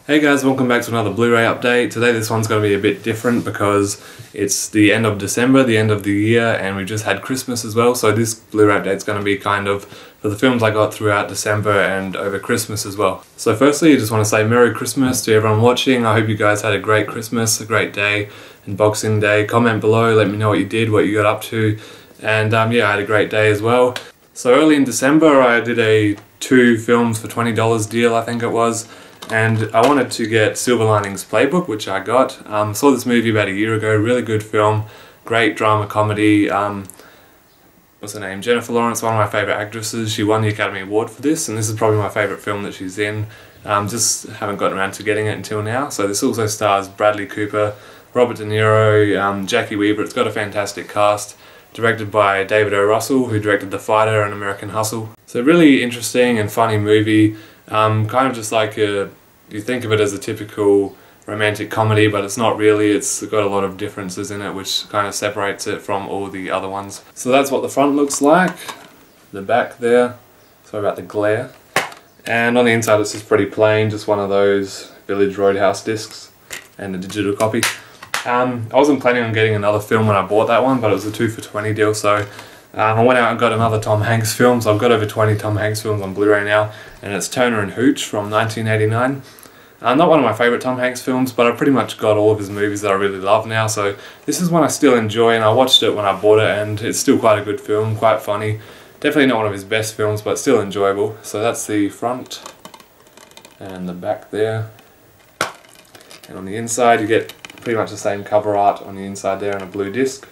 Hey guys, welcome back to another Blu-ray update. Today this one's going to be a bit different because it's the end of December, the end of the year, and we've just had Christmas as well, so this Blu-ray update's going to be kind of for the films I got throughout December and over Christmas as well. So firstly, I just want to say Merry Christmas to everyone watching. I hope you guys had a great Christmas, a great day, and Boxing Day. Comment below, let me know what you did, what you got up to, and yeah, I had a great day as well. So early in December I did a 2 films for $20 deal, I think it was. And I wanted to get Linings Playbook, which I got. Saw this movie about a year ago, really good film, great drama comedy. What's her name? Jennifer Lawrence, one of my favourite actresses. She won the Academy Award for this, and this is probably my favourite film that she's in. Just haven't gotten around to getting it until now. So this also stars Bradley Cooper, Robert De Niro, Jackie Weaver. It's got a fantastic cast. Directed by David O. Russell, who directed The Fighter and American Hustle. So really interesting and funny movie. Kind of just like you think of it as a typical romantic comedy, but it's not really. It's got a lot of differences in it which kind of separates it from all the other ones. So that's what the front looks like. The back there, sorry about the glare. And on the inside it's just pretty plain, just one of those Village Roadhouse discs and a digital copy. I wasn't planning on getting another film when I bought that one, but it was a 2 for $20 deal, so I went out and got another Tom Hanks film. So I've got over 20 Tom Hanks films on Blu-ray now, and it's Turner and Hooch from 1989. Not one of my favourite Tom Hanks films, but I've pretty much got all of his movies that I really love now, so this is one I still enjoy, and I watched it when I bought it, and it's still quite a good film, quite funny. Definitely not one of his best films, but still enjoyable. So that's the front, and the back there. And on the inside you get pretty much the same cover art on the inside there and a blue disc.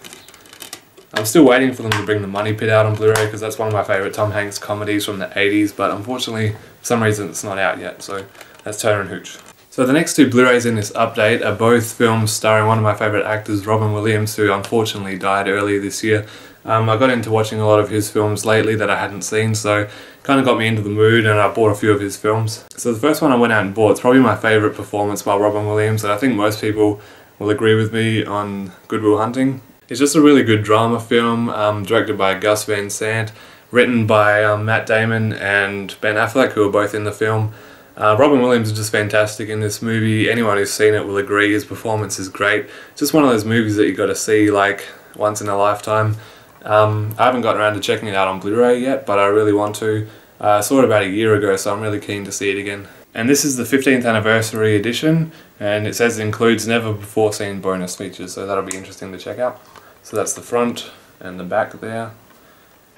I'm still waiting for them to bring The Money Pit out on Blu-ray because that's one of my favourite Tom Hanks comedies from the 80s, but unfortunately for some reason it's not out yet, so that's Turner and Hooch. So the next 2 Blu-rays in this update are both films starring one of my favourite actors, Robin Williams, who unfortunately died earlier this year. I got into watching a lot of his films lately that I hadn't seen, so kind of got me into the mood, and I bought a few of his films. So the first one I went out and bought, it's probably my favourite performance by Robin Williams, and I think most people will agree with me on Good Will Hunting. It's just a really good drama film, directed by Gus Van Sant, written by Matt Damon and Ben Affleck, who are both in the film. Robin Williams is just fantastic in this movie. Anyone who's seen it will agree his performance is great. Just one of those movies that you got to see like once in a lifetime. I haven't gotten around to checking it out on Blu-ray yet, but I really want to. I saw it about a year ago, so I'm really keen to see it again. And this is the 15th anniversary edition, and it says it includes never before seen bonus features, so that'll be interesting to check out. So that's the front and the back there.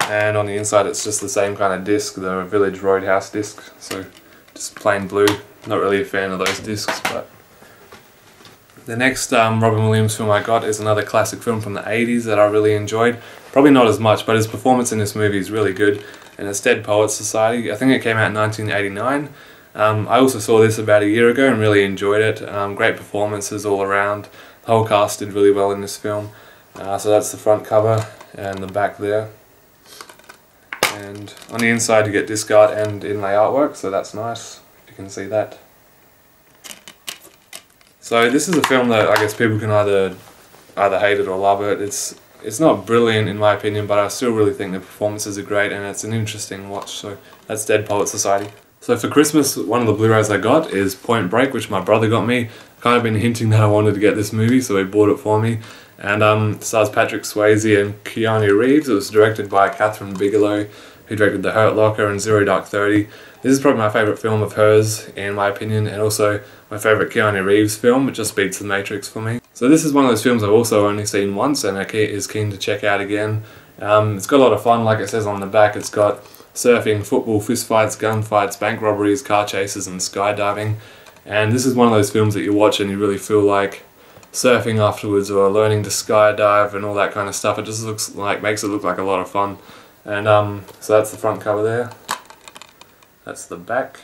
And on the inside it's just the same kind of disc, the Village Roadhouse disc, so just plain blue. Not really a fan of those discs, but... The next Robin Williams film I got is another classic film from the 80s that I really enjoyed. Probably not as much, but his performance in this movie is really good, and it's Dead Poets Society. I think it came out in 1989. I also saw this about a year ago and really enjoyed it. Great performances all around. The whole cast did really well in this film. So that's the front cover and the back there. And on the inside you get disc art and inlay artwork, so that's nice. You can see that. So this is a film that I guess people can either hate it or love it. It's not brilliant in my opinion, but I still really think the performances are great and it's an interesting watch. So that's Dead Poets Society. So for Christmas, one of the Blu-rays I got is Point Break, which my brother got me. Kind of been hinting that I wanted to get this movie, so he bought it for me. And it stars Patrick Swayze and Keanu Reeves. It was directed by Catherine Bigelow, who directed The Hurt Locker and Zero Dark 30. This is probably my favourite film of hers, in my opinion, and also my favourite Keanu Reeves film. It just beats The Matrix for me. So this is one of those films I've also only seen once and is keen to check out again. It's got a lot of fun, like it says on the back. It's got surfing, football, fistfights, gunfights, bank robberies, car chases and skydiving. And this is one of those films that you watch and you really feel like surfing afterwards or learning to skydive and all that kind of stuff. It just makes it look like a lot of fun. And so that's the front cover there. That's the back.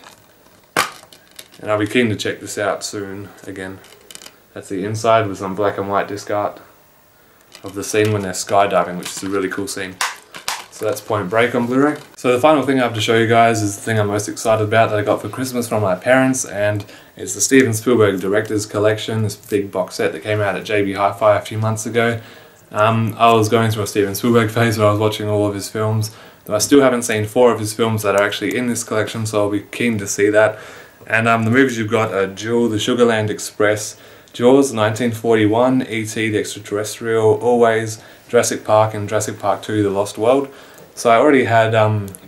And I'll be keen to check this out soon again. That's the inside with some black and white disc art of the scene when they're skydiving, which is a really cool scene. So that's Point Break on Blu-ray. So the final thing I have to show you guys is the thing I'm most excited about that I got for Christmas from my parents, and it's the Steven Spielberg Director's Collection, this big box set that came out at JB Hi-Fi a few months ago. I was going through a Steven Spielberg phase where I was watching all of his films, though I still haven't seen 4 of his films that are actually in this collection, so I'll be keen to see that. And the movies you've got are Jewel, The Sugarland Express, Jaws 1941, E.T. the Extraterrestrial, Always, Jurassic Park, and Jurassic Park 2 The Lost World. So I already had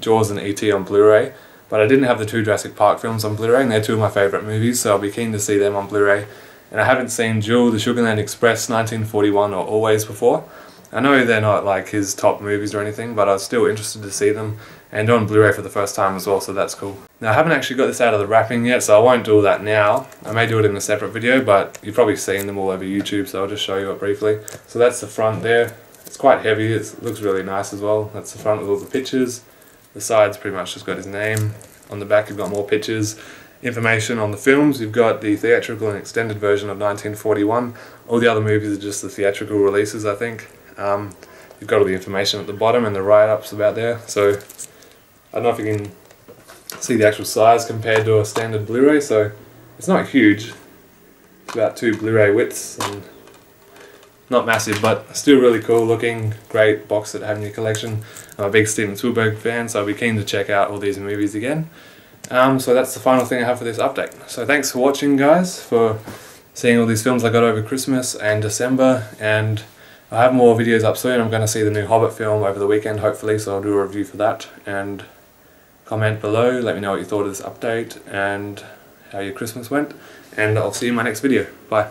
Jaws and E.T. on Blu-ray, but I didn't have the two Jurassic Park films on Blu-ray, and they're two of my favourite movies, so I'll be keen to see them on Blu-ray. And I haven't seen Jewel, The Sugarland Express, 1941 or Always before. I know they're not like his top movies or anything, but I was still interested to see them, and on Blu-ray for the first time as well, so that's cool. Now I haven't actually got this out of the wrapping yet, so I won't do all that now. I may do it in a separate video, but you've probably seen them all over YouTube, so I'll just show you it briefly. So that's the front there. It's quite heavy, it looks really nice as well. That's the front with all the pictures. The side's pretty much just got his name. On the back you've got more pictures. Information on the films. You've got the theatrical and extended version of 1941. All the other movies are just the theatrical releases, I think. You've got all the information at the bottom and the write-ups about there. So I don't know if you can see the actual size compared to a standard Blu-ray. So it's not huge. It's about 2 Blu-ray widths and not massive, but still really cool looking. Great box set to have in your collection. I'm a big Steven Spielberg fan, so I'll be keen to check out all these movies again. So that's the final thing I have for this update. So thanks for watching, guys, for seeing all these films I got over Christmas and December, and I have more videos up soon. I'm going to see the new Hobbit film over the weekend, hopefully, so I'll do a review for that. And comment below, let me know what you thought of this update and how your Christmas went, and I'll see you in my next video. Bye.